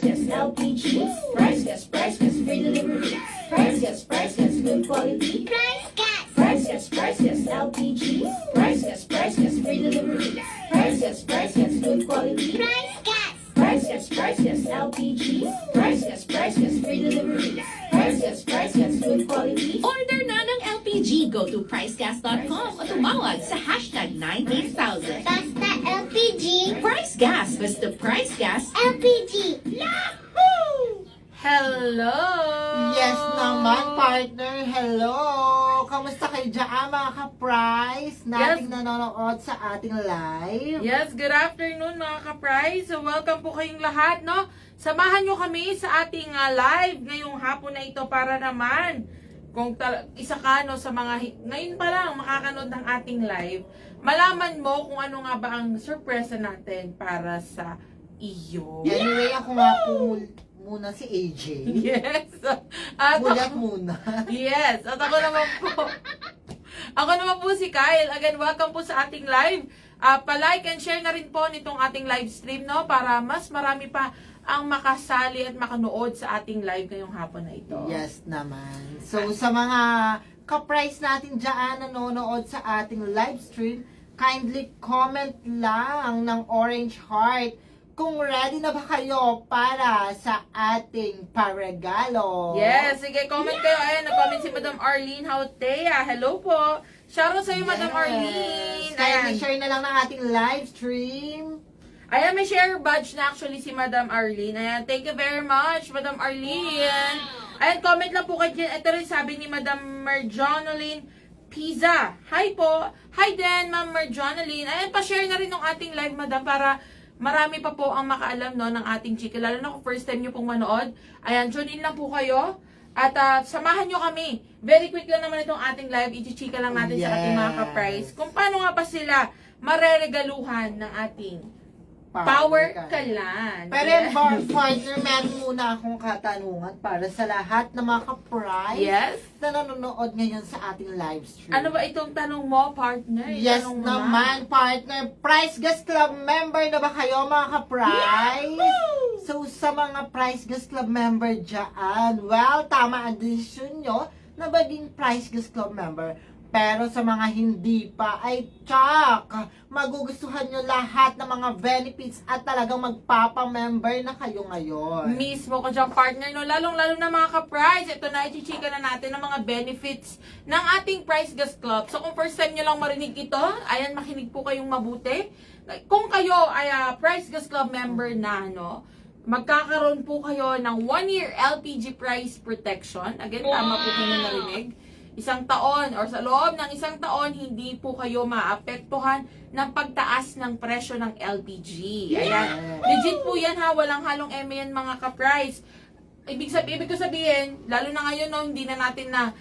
yes, LPG. Price gas, free delivery. Price gas, good quality. Price gas, LPG. Price gas, free delivery. Price gas, good quality. Price gas, LPG. Price gas, free delivery. Price gas, good quality. Order na ng LPG. Go to pricegas.com o tumawag sa hashtag 98000. Basta LPG. Price Gas. Basta Price Gas. LPG. Hello! Yes naman, partner. Hello! Kamusta kayo dyan, mga ka-price nating nanonood sa ating live? Yes, good afternoon mga ka-price. So, welcome po kayong lahat, no? Samahan nyo kami sa ating live ngayong hapon na ito para naman kung isa ka no, sa mga ngayon pa lang makakanood ng ating live, malaman mo kung ano nga ba ang surpresa natin para sa iyo. Anyway, ako nga po muna si AJ. Yes. At Mulat muna. Yes. At ako naman po. Ako naman po si Kyle. Again, welcome po sa ating live. Pa-like and share na rin po nitong ating live stream, no? Para mas marami pa ang makasali at makanood sa ating live ngayong hapon na ito. Yes naman. So, sa mga ka-price natin dyan nanonood sa ating live stream, kindly comment lang ng orange heart kung ready na ba kayo para sa ating paregalo. Yes, sige, comment kayo. Ayan, nag-comment si Madam Arlene Hautea. Hello po. Shoutout sa iyo, Madam Arlene. Kindly Ayan. share na lang ng ating live stream. Ayan, may share badge na actually si Madam Arlene. Ayan, thank you very much, Madam Arlene. Ayan, comment lang po kayo dyan. Ito rin sabi ni Madam Marjonaline Pizza. Hi po. Hi din, Ma'am Marjonaline. Ayan, pa-share na rin ng ating live, Madam, para marami pa po ang makaalam no, ng ating chika. Lalo na kung first time nyo pong manood. Ayan, tune in lang po kayo. At samahan nyo kami. Very quick lang naman itong ating live. I-chika lang natin sa ating mga ka-price. Kung paano nga pa sila mareregaluhan ng ating Power Kalan. Pero Yes. partner, meron muna akong katanungan para sa lahat ng mga ka-price Yes. na nanonood ngayon sa ating live stream. Ano ba itong tanong mo, partner? Yes Tanong mo naman, partner. Price Gas Club member na ba kayo, mga ka-price? So, sa mga Price Gas Club member dyan, well, tama ang desisyon nyo na maging Price Gas Club member. Pero sa mga hindi pa, ay tsak! Magugustuhan nyo lahat ng mga benefits at talagang magpapa-member na kayo ngayon. Mismo ko dyan, partner, no? Lalong-lalo na mga ka-price. Ito na, i-chika na natin ang mga benefits ng ating Price Gas Club. So, kung first time nyo lang marinig ito, ayan, makinig po kayong mabuti. Kung kayo ay Price Gas Club member na, no? Magkakaroon po kayo ng 1-year LPG price protection. Again, tama po kayo narinig. Isang taon or sa loob ng isang taon, hindi po kayo maapektuhan ng pagtaas ng presyo ng LPG. Ayan. Legit po yan ha, walang halong eme yan mga ka-price. Ibig ko sabihin, lalo na ngayon no, hindi na natin na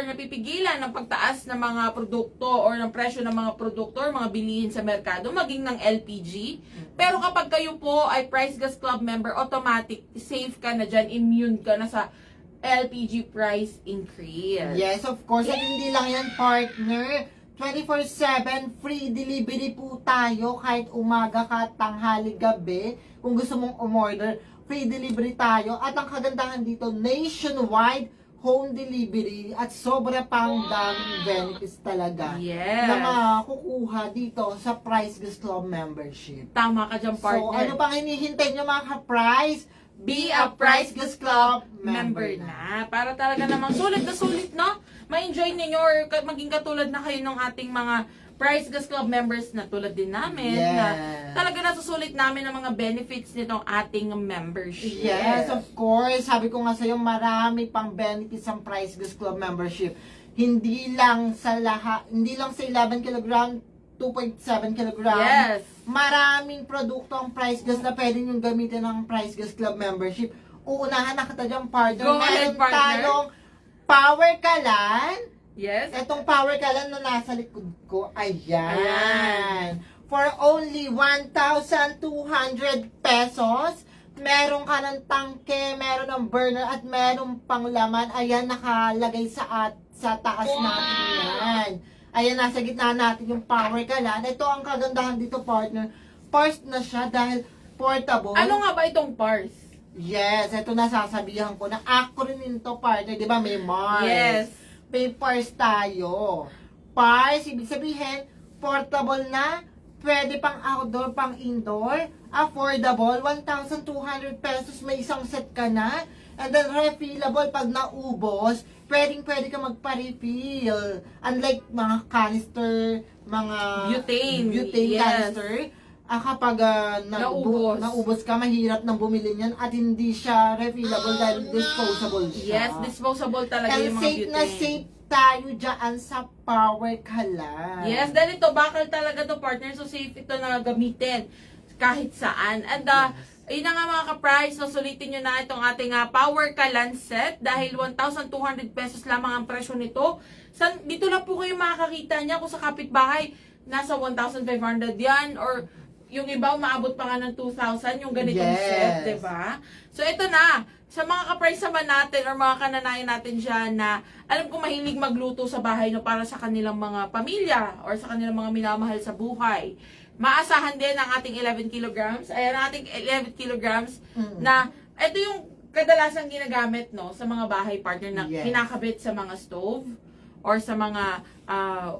napipigilan ng pagtaas ng mga produkto or ng presyo ng mga produkto or mga bilihin sa merkado, maging ng LPG. Pero kapag kayo po ay Price Gas Club member, automatic, safe ka na dyan, immune ka na sa LPG price increase. Yes, of course. At hindi lang yan, partner. 24/7 free delivery po tayo kahit umaga ka, tanghali, gabi. Kung gusto mong umorder, free delivery tayo. At ang kagandahan dito, nationwide home delivery at sobra pang daming benefits talaga Yes. na makukuha dito sa Price Gas Club membership. Tama ka dyan, partner. So, ano pang hinihintay nyo mga ka-price? Be a Price Gas Club member na. Para talaga namang sulit na sulit, no? Ma-enjoy ninyo or maging katulad na kayo ng ating mga Price Gas Club members na tulad din namin. Yes. Na talaga nasusulit namin ang mga benefits nitong ating membership. Yes, of course. Sabi ko nga sa'yo, marami pang benefits ang Price Gas Club membership. Hindi lang sa 11 kilogram, 2.7 kilogram. Yes. Maraming produkto ang Price Gas na pwede nyo gamitin ng Price Gas Club membership. Uunahan na kita dyan, partner. Go ahead, Meron partner. tayong Power Kalan. Yes. Etong Power Kalan na nasa likod ko, ayan. Ayan. For only 1,200 pesos, meron ka ng tangke, meron ng burner, at meron pang laman. Ayan, nakalagay sa taas natin yan. Ayan, nasa gitna natin yung Power Kalan. Ito ang kagandahan dito, partner. First na siya dahil portable. Ano nga ba itong PARS? Yes, ito nasasabihan ko na acronym to, partner. Di ba may Mars? Yes. May PARS tayo. PARS, ibig sabihin, portable na, pwede pang outdoor, pang indoor, affordable, 1,200 pesos, may isang set ka na, and then refillable pag naubos, pwede ka magpa-refill. Unlike mga canister, mga Butane. Yes. canister, kapag naubos ka, mahirap nang bumili niyan at hindi siya refillable dahil disposable siya. Yes, disposable talaga And yung mga safe butane. na safe tayo dyan sa power kalan. Yes, dahil ito, bakal talaga to partner. So, safe ito na gamitin kahit saan. And, yun na nga mga ka-price, so sulitin nyo na itong ating power kalan set dahil 1,200 pesos lamang ang presyo nito. Dito lang po kayo makakakita niya kung sa kapitbahay, nasa 1,500 yan or yung iba umaabot pa nga ng 2,000 yung ganitong Yes. set, diba? So, ito na. Sa mga ka-price naman natin or mga kananayan natin dyan na alam ko mahilig magluto sa bahay no, para sa kanilang mga pamilya or sa kanilang mga minamahal sa buhay. Maasahan din ang ating 11 kilograms. Ayan ang ating 11 kilograms na ito yung kadalasang ginagamit no sa mga bahay partner na Yes. kinakabit sa mga stove or sa mga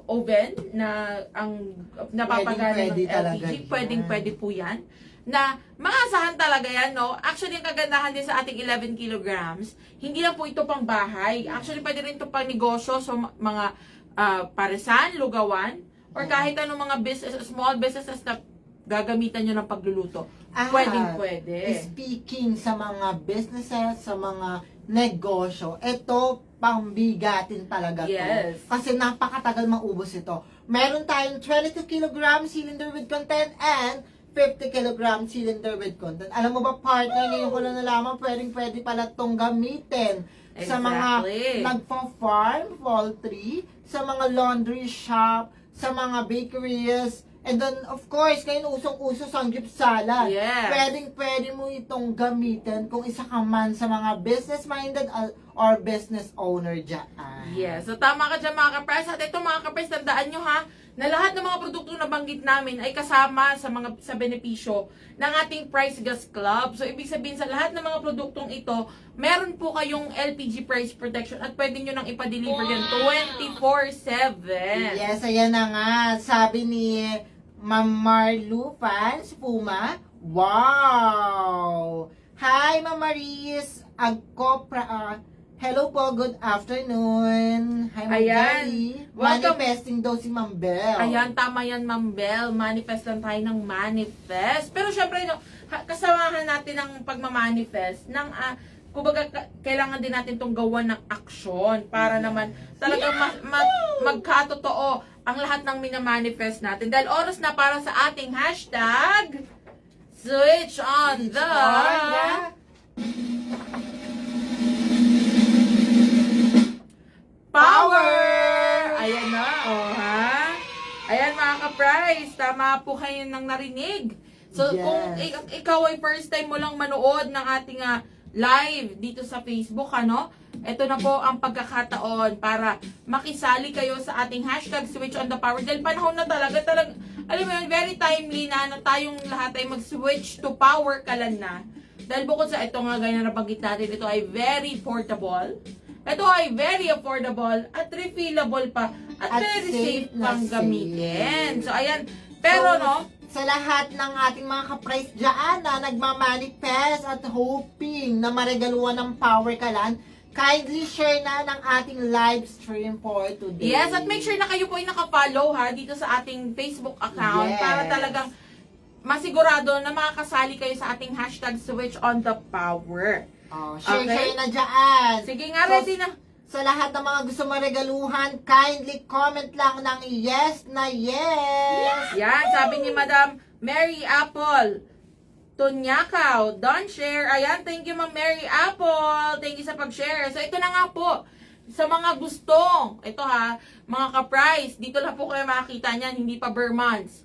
oven na ang napapagana ng Pwedeng-pwede talaga LPG. yan. Pwedeng-pwede po yan. Na maasahan talaga yan, no? Actually, ang kagandahan din sa ating 11 kilograms, hindi lang po ito pang bahay. Actually, pwede rin ito pang negosyo, so mga paresan, lugawan, or kahit anong mga business, small businesses na gagamitan nyo ng pagluluto. Pwedeng-pwede. Speaking sa mga businesses, sa mga negosyo, ito pambigatin talaga to. Yes. Kasi napakatagal maubos ito. Meron tayong 22 kilogram cylinder with content and 50 kilogram cylinder with content. Alam mo ba, partner, ngayon ko lang nalaman, pwede pala itong gamitin sa mga Exactly. nagpa-farm, poultry, sa mga laundry shop, sa mga bakeries, and then, of course, ngayon usong-uso sanggip salad. Yes. Pwede mo itong gamitin kung isa ka man sa mga business-minded or business owner dyan. Yes. So, tama ka dyan mga ka-price. At ito mga ka-price, tandaan nyo ha, na lahat ng mga produkto na banggit namin ay kasama sa benepisyo ng ating Price Gas Club. So, ibig sabihin sa lahat ng mga produktong ito, meron po kayong LPG price protection at pwede nyo nang ipa-deliver yan 24/7. Yes, ayan na nga. Sabi ni Ma'am Marlu Fans Puma, wow! Hi, Ma'am Maris! Hello po, good afternoon. Hi, Ma'am Ayan. Jelly. Welcome. Manifesting daw si Ma'am Bell. Ayan, tama yan, Ma'am Bell. Manifest lang tayo ng manifest. Pero syempre, no, kasamahan natin ang pagmamanifest ng, kumbaga, kailangan din natin itong gawan ng aksyon para naman talagang magkatotoo ang lahat ng minamanifest natin. Dahil oras na para sa ating hashtag, switch on the... Power! Ayan na, oh ha? Ayan mga ka-price, tama po kayo nang narinig. So Yes. kung ikaw ay first time mo lang manood ng ating live dito sa Facebook, ano? Ito na po ang pagkakataon para makisali kayo sa ating hashtag switch on the power. Dahil panahon na talaga, alam mo yun, very timely na tayong lahat ay mag-switch to power kalan na. Dahil bukod sa ito nga, gaya na nabanggit natin, ito ay very portable. Ito ay very affordable at refillable pa at very safe na pang safe. gamitin. So, ayan. Pero, So, no, sa lahat ng ating mga ka-price dyan na nagmamanifest at hoping na maregaluhan ng power kalan, kindly share na ng ating live stream for today. yes, at make sure na kayo po ay nakafollow ha dito sa ating Facebook account Yes. para talagang masigurado na makakasali kayo sa ating hashtag switch on the power. Oh, share Okay. na dyan. Sige nga, So, ready na. Sa lahat ng mga gusto maregaluhan, kindly comment lang ng yes na yes. Yan, sabi ni Madam Mary Apple. Tunyakaw, don't share. Ayan, thank you Ma'am Mary Apple. Thank you sa pag-share. So, ito na nga po. Sa mga gustong, ito ha, mga ka-price, dito lang po kayo makakita niyan, hindi pa bare months.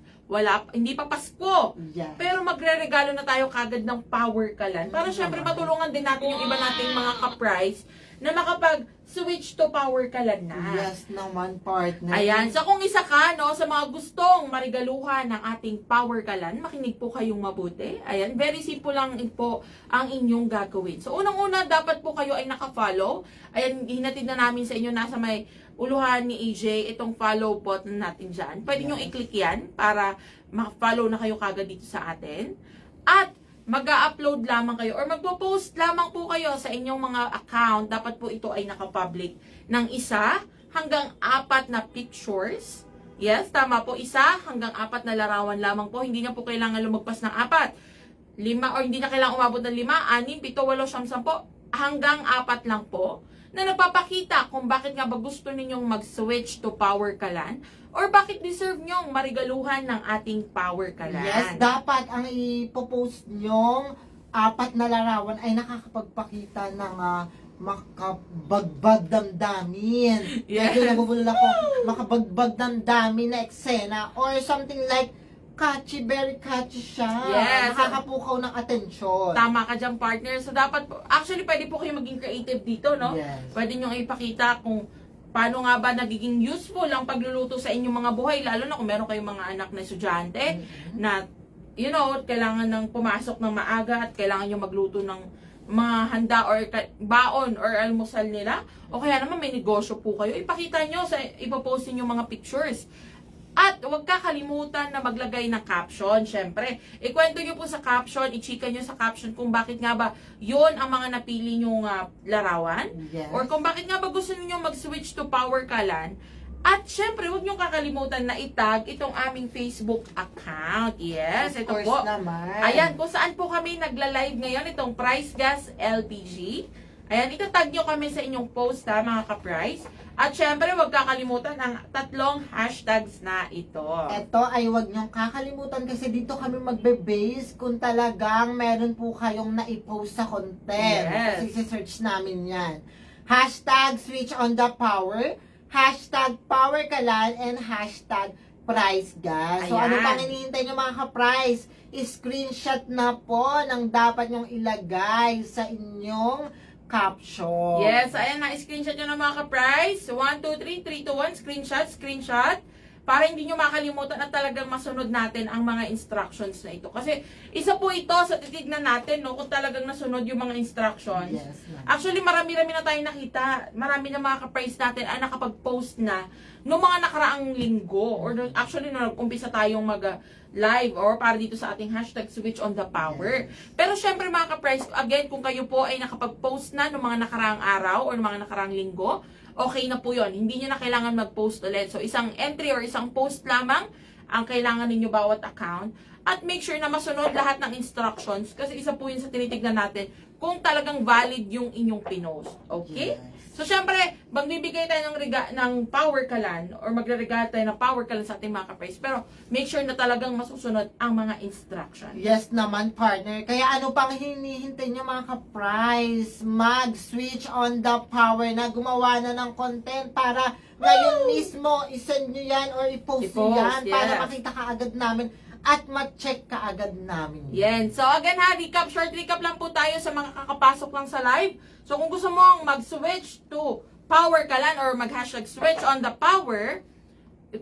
hindi pa Pasko. Yes. Pero magre-regalo na tayo kagad ng Power Kalan. Para syempre matulungan din natin yung iba nating mga ka-price na makapag-switch to Power Kalan na. Yes naman, partner. Ayan. So kung isa ka, no, sa mga gustong marigaluhan ng ating Power Kalan, makinig po kayong mabuti. Ayan. Very simple lang po ang inyong gagawin. So unang-una, dapat po kayo ay naka-follow. Ayan, hinatid na namin sa inyo nasa may uluhan ni AJ itong follow button natin dyan. Pwede nyo i-click yan para maka-follow na kayo kagad dito sa atin. At mag-upload lamang kayo or magpo-post lamang po kayo sa inyong mga account. Dapat po ito ay nakapublic ng 1 hanggang 4 na pictures. Yes, tama po. 1 hanggang 4 na larawan lamang po. Hindi na po kailangan lumagpas ng 4. 5 or hindi na kailangan umabot ng 5, 6, 7, 8, 10 hanggang 4 lang po. Na nagpapakita kung bakit nga ba gusto ninyong mag-switch to Power Kalan or bakit deserve nyong marigaluhan ng ating Power Kalan. Yes, dapat ang ipopost nyong 4 na larawan ay nakakapagpakita ng makabagbag damdamin. Yes. Medyo nabubulol ako, makabagbag damdamin na eksena or something like catchy, very catchy siya. Yes. Nakakapukaw ng atensyon. Tama ka dyan, partner. So, dapat po, actually, pwede po kayo maging creative dito, no? Yes. Pwede nyo ipakita kung paano nga ba nagiging useful ang pagluluto sa inyong mga buhay, lalo na kung meron kayong mga anak na estudyante na, you know, kailangan ng pumasok ng maaga at kailangan nyo magluto ng mga handa or baon or almusal nila. O kaya naman may negosyo po kayo. Ipakita nyo sa ipopost nyo mga pictures. At huwag kakalimutan na maglagay ng caption, syempre. Ikwento nyo po sa caption, ichika nyo sa caption kung bakit nga ba yon ang mga napili nyong larawan. Yes. Or kung bakit nga ba gusto nyo mag-switch to Power Kalan. At syempre, huwag nyo kakalimutan na itag itong aming Facebook account. Yes, Of ito course po. naman. Ayan, kung saan po kami nagla-live ngayon, itong Price Gas LPG. Ayan, itatag nyo kami sa inyong post mga ka-price. At syempre, huwag kakalimutan ang 3 hashtags na ito. Ito ay huwag niyong kakalimutan kasi dito kami magbe-base kung talagang meron po kayong na-post sa content. Yes. Kasi search namin yan. Hashtag switch on the power, hashtag power kalan, and hashtag price gas. So Ayan. ano pang hinihintay niyo mga ka-price? Screenshot na po ng dapat niyong ilagay sa inyong caption. Yes, ayan na, screenshot nyo ng mga ka-price. 1, 2, 3, 3, 2, 1, screenshot. Para hindi nyo makalimutan at talagang masunod natin ang mga instructions na ito. Kasi isa po ito sa titignan natin, no, kung talagang nasunod yung mga instructions. Yes, ma'am. Actually, marami-rami na tayong nakita. Marami na mga ka-price natin ay nakapag-post na noong mga nakaraang linggo. Or actually, nung nag-umpisa tayong mag-live or para dito sa ating hashtag switch on the power. Pero syempre mga ka-price, again, kung kayo po ay nakapag-post na noong mga nakaraang araw or mga nakaraang linggo, okay na po yun. Hindi nyo na kailangan mag-post ulit. So, isang entry or isang post lamang ang kailangan ninyo bawat account. At make sure na masunod lahat ng instructions kasi isa po yun sa tinitignan natin kung talagang valid yung inyong pinost. Okay? Yes. So, syempre, magbibigay tayo ng Power Kalan or magre-regalo tayo ng Power Kalan sa ating mga ka-price. Pero, make sure na talagang masusunod ang mga instructions. Yes naman, partner. Kaya ano pang hinihintay nyo mga ka-price? Mag-switch on the power na gumawa na ng content para ngayon mismo isend nyo yan or i-post nyo yan para yes. makita kaagad namin at ma-check kaagad namin. Yan. So, again ha, short recap lang po tayo sa mga kakapasok lang sa live. So, kung gusto mong mag-switch to Power Kalan or mag-hashtag switch on the power,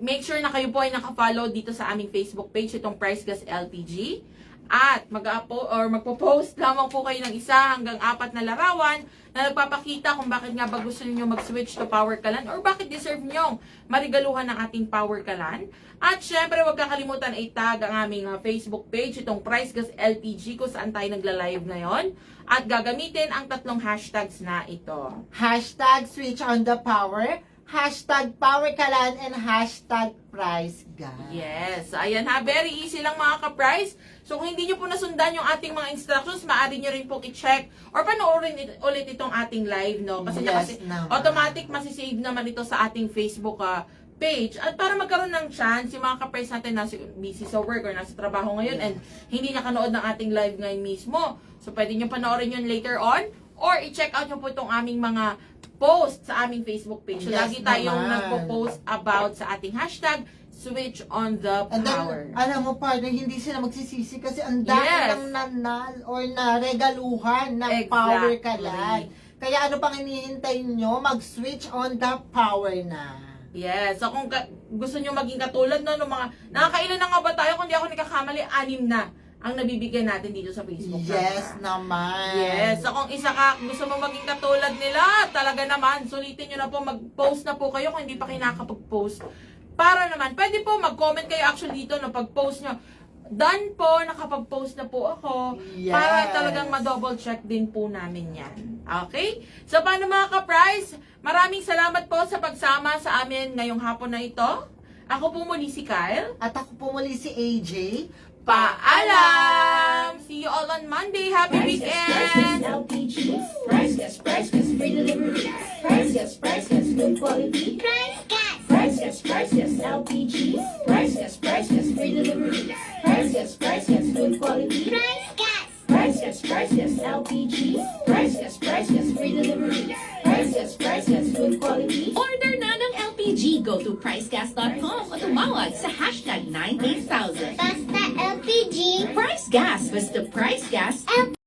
make sure na kayo po ay naka-follow dito sa aming Facebook page, itong Price Gas LPG. At magpo-post lamang po kayo ng 1 hanggang 4 na larawan na nagpapakita kung bakit nga ba gusto niyo mag-switch to Power Kalan or bakit deserve niyo marigaluhan ng ating Power Kalan. At syempre, huwag kakalimutan i-tag ang aming Facebook page, itong Price Gas LPG, kung saan tayo nagla-live ngayon. At gagamitin ang 3 hashtags na ito. Hashtag switch on the power, hashtag power kalan, and hashtag price gas. Yes. Ayan ha. Very easy lang mga ka-price. So, kung hindi nyo po nasundan yung ating mga instructions, maaari nyo rin po i-check or panoorin ulit itong ating live, no? Kasi, Yes, naman. automatic masisave naman ito sa ating Facebook page. At para magkaroon ng chance, yung mga ka-price natin nasa busy sa work or nasa trabaho ngayon and hindi nakanood ng ating live ngayon mismo. So, pwede nyo panoorin yun later on or i-check out nyo po itong aming mga post sa aming Facebook page. So, Yes, lagi tayong naman. nagpo-post about sa ating hashtag switch on the And power. then, alam mo, partner, hindi sila magsisisi kasi ang dami Yes. ng nanal or na regaluhan ng Exactly. power ka lang. Kaya ano pang hinihintay nyo? Mag-switch on the power na. Yes. So kung gusto nyo maging katulad no, ng mga, nakakailan na nga ba tayo kung di ako nagkakamali, 6 na ang nabibigyan natin dito sa Facebook. Yes naman. Yes. So kung isa ka, gusto mo maging katulad nila, talaga naman, sulitin nyo na po, mag-post na po kayo kung hindi pa kayo nakakapag-post. Para naman, pwede po mag-comment kayo actually dito no, pag-post nyo. Done po, nakapag-post na po ako. Yes. Para talagang ma-double check din po namin yan. Okay? So paano mga ka-prize? Maraming salamat po sa pagsama sa amin ngayong hapon na ito. Ako po muli si Kyle. At ako po muli si AJ. Paalam! See you all on Monday. Happy Price weekend! LPG. Price gas, free delivery. Price gas, good quality. Price gas. Price gas, LPG. Price gas, free delivery. Price gas, good quality. Price gas. Price gas, LPG. Price gas, free delivery. Price gas, good quality. Order na ng LPG. Go to pricegas.com o tumawag sa hashtag 98000. Basta LPG. Price Gas. Basta Price Gas.